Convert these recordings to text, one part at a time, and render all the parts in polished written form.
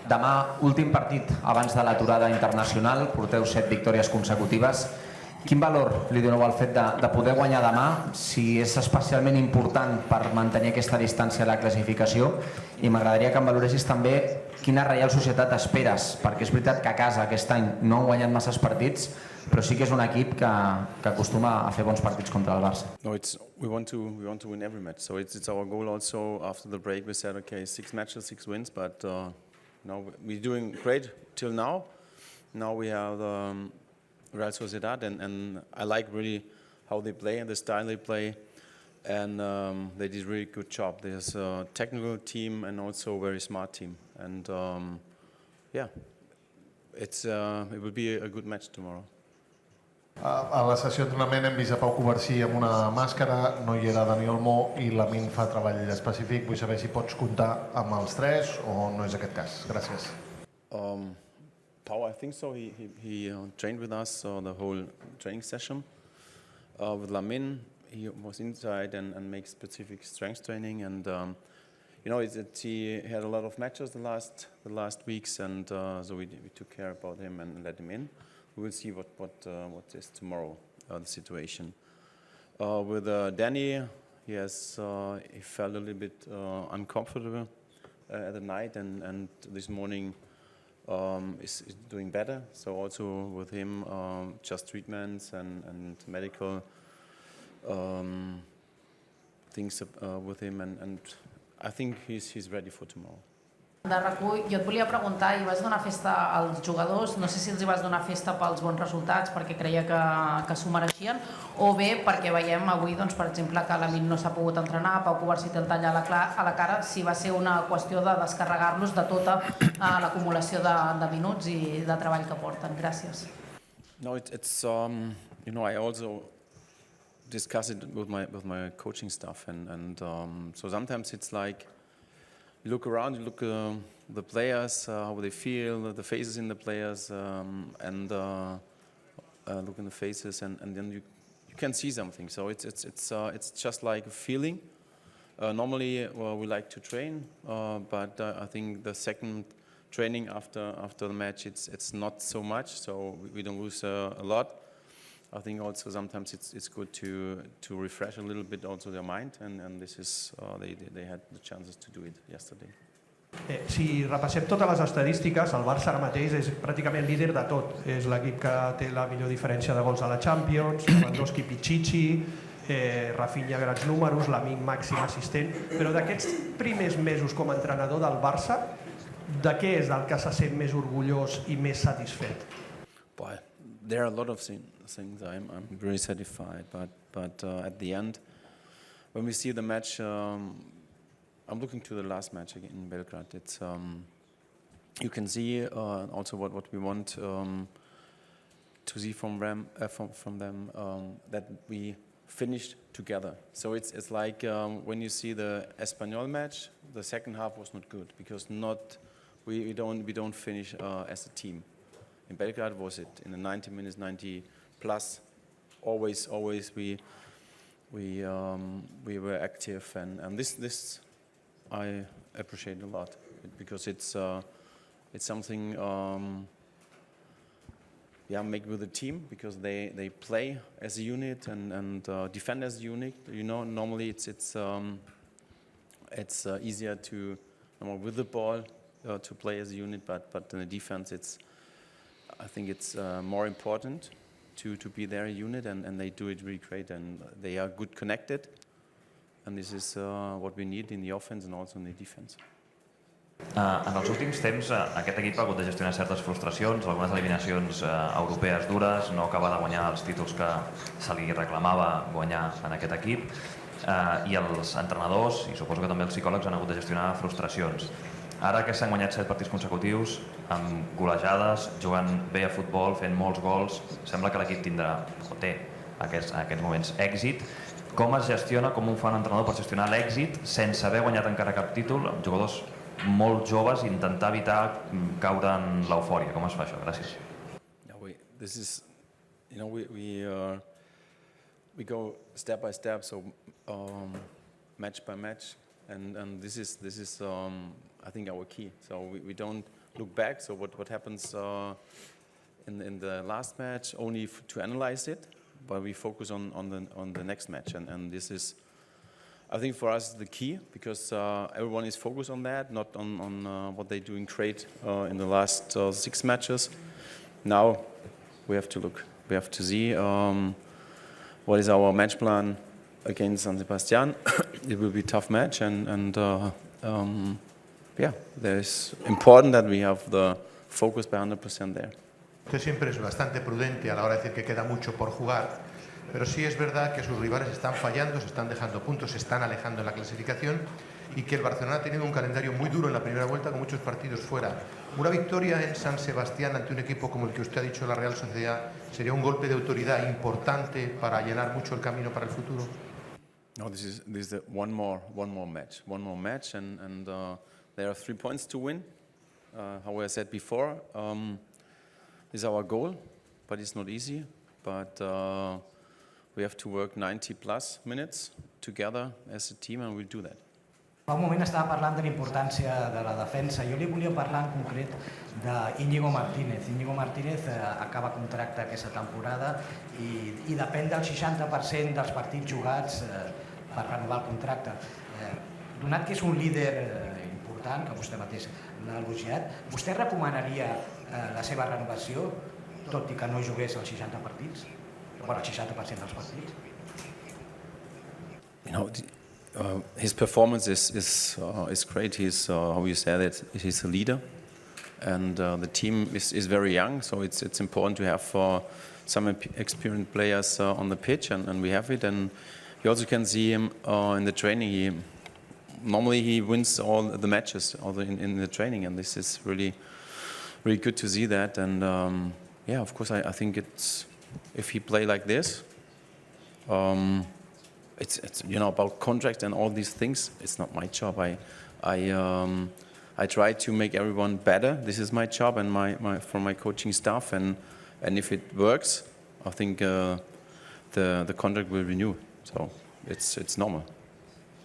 Demà, últim partit abans de l'aturada internacional, porteu 7 victòries consecutives. Quin valor li doneu al fet de poder guanyar demà, si és especialment important per mantenir aquesta distància a la classificació? I m'agradaria que em valoressis també quina Real Societat esperes, perquè és veritat que a casa aquest any no han guanyat masses partits, però sí que és un equip que acostuma a fer bons partits contra el Barça. No, we want to win every match. So it's our goal also. After the break, we said, okay, 6 matches, 6 wins, but we're doing great till now. Now we have Real Sociedad, and I like really how they play and the style they play, and they did a really good job. There's a technical team and also a very smart team, and yeah, it will be a good match tomorrow. A la sessió d'entrenament hem vist a Pau Covarsí amb una màscara, no hi era Dani Olmo i Lamine fa treball específic. Vull saber si pots comptar amb els tres o no és aquest cas. Gràcies. Pau, I think so. He trained with us the whole training session. With Lamine, he was inside and makes specific strength training, and he had a lot of matches the last weeks, and so we took care about him and let him in. We will see what is tomorrow, the situation. With Danny, he felt a little bit uncomfortable at the night, and this morning is doing better. So also with him, just treatments and medical things with him, and I think he's ready for tomorrow. De RAC1, jo et volia preguntar, hi vas donar festa als jugadors, no sé si els hi vas donar festa pels bons resultats, perquè creia que s'ho mereixien, o bé perquè veiem avui, per exemple, que Lamine no s'ha pogut entrenar, Pau Covarsí té el tall a la cara, si va ser una qüestió de descarregar-los de tota l'acumulació de minuts i de treball que porten. Gràcies. No, I also discuss it with my coaching staff, and so sometimes it's like, you look around, you look the players, how they feel, the faces in the players, and look in the faces, and then you can see something. So it's just like a feeling. Normally, we like to train, but I think the second training after the match, it's not so much. So we don't lose a lot. I think also sometimes it's good to refresh a little bit also their mind, and this is they had the chances to do it yesterday. Si repassem totes les estadístiques, el Barça ara mateix és pràcticament líder de tot. És l'equip que té la millor diferència de gols a la Champions, Lewandowski, Pichichi, Rafinha grans números, Lamine màxim assistent. Però d'aquests primers mesos com a entrenador del Barça, de què és del que se sent més orgullós i més satisfet? There are a lot of things I'm very satisfied, but at the end, when we see the match, I'm looking to the last match again in Belgrade. It's you can see also what we want to see from them that we finished together. So it's like when you see the Espanyol match, the second half was not good because we don't finish as a team. In Belgrade was it in the 90 minutes, 90 plus. Always we were active, and this I appreciate a lot because it's something make with the team because they play as a unit and defend as a unit. Normally it's easier to with the ball to play as a unit, but in the defense I think it's more important to be there a unit, and they do it really great, and they are good connected, and this is what we need in the offense and also in the defense. En els últims temps aquest equip ha hagut de gestionar certes frustracions, algunes eliminacions europees dures, no acaba de guanyar els títols que se li reclamava guanyar en aquest equip, i els entrenadors i suposo que també els psicòlegs han hagut de gestionar frustracions. Ara que s'han guanyat 7 partits consecutius, amb golejades, jugant bé a futbol, fent molts gols, sembla que l'equip tindrà, o té, en aquests moments, èxit. Com es gestiona, com ho fa un entrenador per gestionar l'èxit sense haver guanyat encara cap títol, amb jugadors molt joves, intentar evitar caure en l'eufòria? Com es fa això? Gràcies. We go step by step, so match by match. And this is I think, our key. So we don't look back. So what happens in the last match only to analyze it, but we focus on the next match, and this is, I think, for us the key, because everyone is focused on that, not on what they're doing great in the last 6 matches. Now we have to look. We have to see what is our match plan against San Sebastian. It will be a tough match, and yeah, it's important that we have the focus by 100% there. Usted siempre es bastante prudente a la hora de decir que queda mucho por jugar, pero sí es verdad que sus rivales están fallando, se están dejando puntos, se están alejando en la clasificación, y que el Barcelona ha tenido un calendario muy duro en la primera vuelta con muchos partidos fuera. Una victoria en San Sebastián ante un equipo como el que usted ha dicho, la Real Sociedad, sería un golpe de autoridad importante para llenar mucho el camino para el futuro. No, this is one more match, and there are 3 points to win. How I said before, is our goal, but it's not easy. But we have to work 90+ minutes together as a team, and we'll do that. Fa un moment estava parlant de la importància de la defensa. Jo li volia parlar en concret d'Íñigo Martínez. Íñigo Martínez acaba contracte aquesta temporada i depèn del 60% dels partits jugats per renovar el contracte. Donat que és un líder important, que vostè mateix l'ha elogiat, vostè recomanaria la seva renovació, tot i que no jugués els 60 partits? Bueno, el 60% dels partits? You know, his performance is great. He's how you say that, he's a leader, and the team is very young, so it's important to have some experienced players on the pitch, and we have it. And you also can see him in the training. Normally he wins all the matches in the training, and this is really good to see that. And yeah, of course, I think it's, if he play like this, it's you know, about contracts and all these things. It's not my job. I try to make everyone better. This is my job and from my coaching staff. And if it works, I think the contract will renew. So it's normal.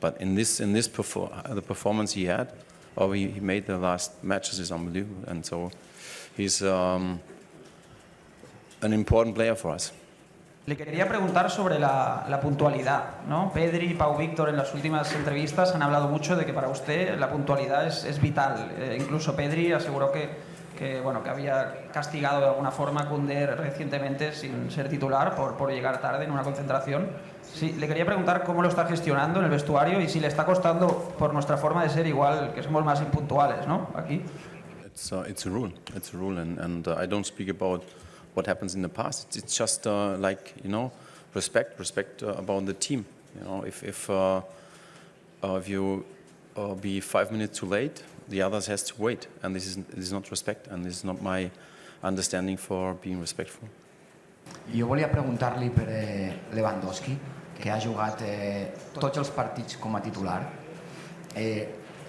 But in the performance he had, or he made the last matches, is unbelievable. And so he's an important player for us. Le quería preguntar sobre la puntualidad, ¿no? Pedri y Pau Víctor en las últimas entrevistas han hablado mucho de que para usted la puntualidad es vital. Incluso Pedri aseguró que había castigado de alguna forma a Koundé recientemente sin ser titular por llegar tarde en una concentración. Sí, le quería preguntar cómo lo está gestionando en el vestuario y si le está costando por nuestra forma de ser, igual que somos más impuntuales, ¿no? Aquí. It's a rule, and I don't speak about what happens in the past. It's just like, you know, respect about the team. You know, if you be 5 minutes too late, the others has to wait, and this is not respect, and this is not my understanding for being respectful. Jo volia preguntar-li per Lewandowski, que ha jugat tots els partits com a titular.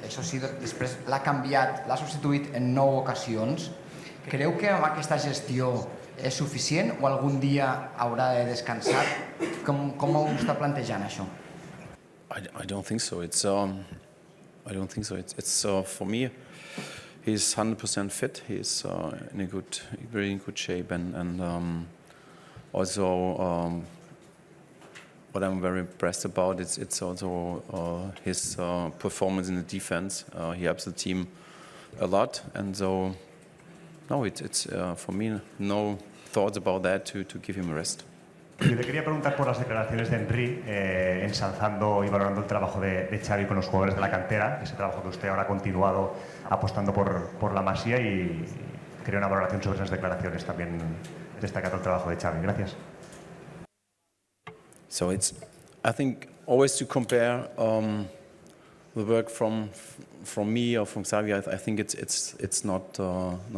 Això sí, després l'ha canviat, l'ha substituït en 9 ocasions. Creu que amb aquesta gestió és suficient o algun dia haurà de descansar? Com ho està plantejant això? I don't think so. It's for me, he's 100% fit. He's in very good shape, and also what I'm very impressed about it's also his performance in the defense. He helps the team a lot, and so no, it's for me no thoughts about that to give him a rest. Yo le quería preguntar por las declaraciones de Henry, ensalzando y valorando el trabajo de Xavi con los jugadores de la cantera, ese trabajo que usted ahora ha continuado apostando por la Masía, y quería una valoración sobre esas declaraciones, también destacando el trabajo de Xavi. Gracias. So I think always to compare the work from me or from Xavi, I think it's not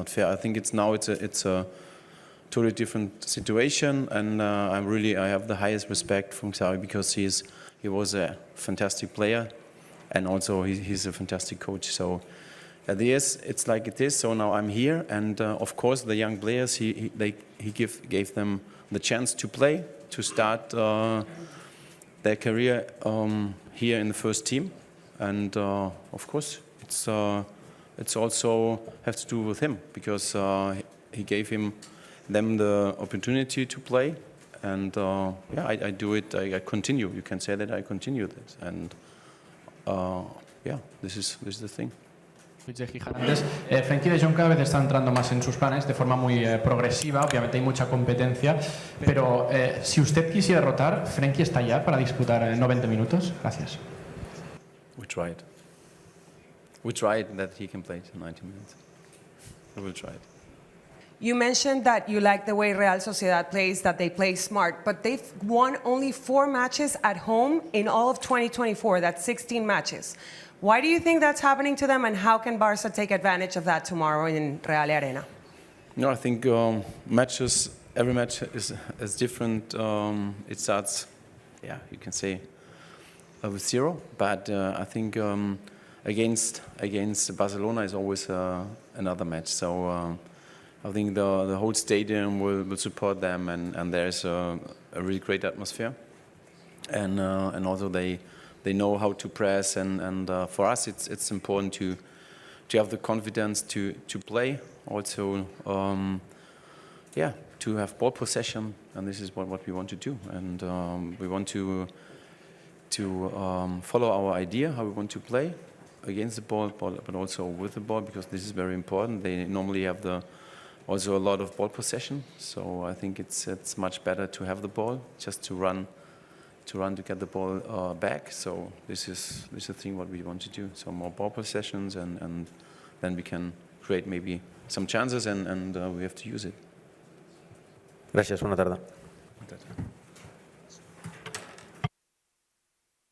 fair. I think it's a totally different situation, and I have the highest respect from Xavi, because he was a fantastic player, and also he's a fantastic coach. So it's like it is. So now I'm here, and of course the young players, he gave them the chance to play, to start their career here in the first team, and of course it's it's also has to do with him, because he gave them the opportunity to play, and yeah, I do it. I continue. You can say that I continue this, and yeah, this is the thing. Frenkie de Jong cada vez está entrando más en sus planes de forma muy progresiva, obviamente hay mucha competencia, pero si usted quisiera rotar, ¿Frenkie está ya para disputar 90 minutos? Gracias. We tried. We tried that he can play 90 minutes. We will try it. You mentioned that you like the way Real Sociedad plays, that they play smart, but they've won only 4 matches at home in all of 2024. That's 16 matches. Why do you think that's happening to them, and how can Barça take advantage of that tomorrow in Real Arena? No, I think every match is different. It starts, yeah, you can say with 0, but I think against Barcelona is always another match. So I think the whole stadium will support them, and there's a really great atmosphere, and also they know how to press, and for us it's important to have the confidence to play, also yeah, to have ball possession, and this is what we want to do, and we want to follow our idea how we want to play against the ball, but also with the ball, because this is very important. They normally have also a lot of ball possession, so I think it's much better to have the ball, just to run to get the ball back. So this is the thing what we want to do. So more ball possessions, and then we can create maybe some chances, and we have to use it. Gràcies, bona tarda.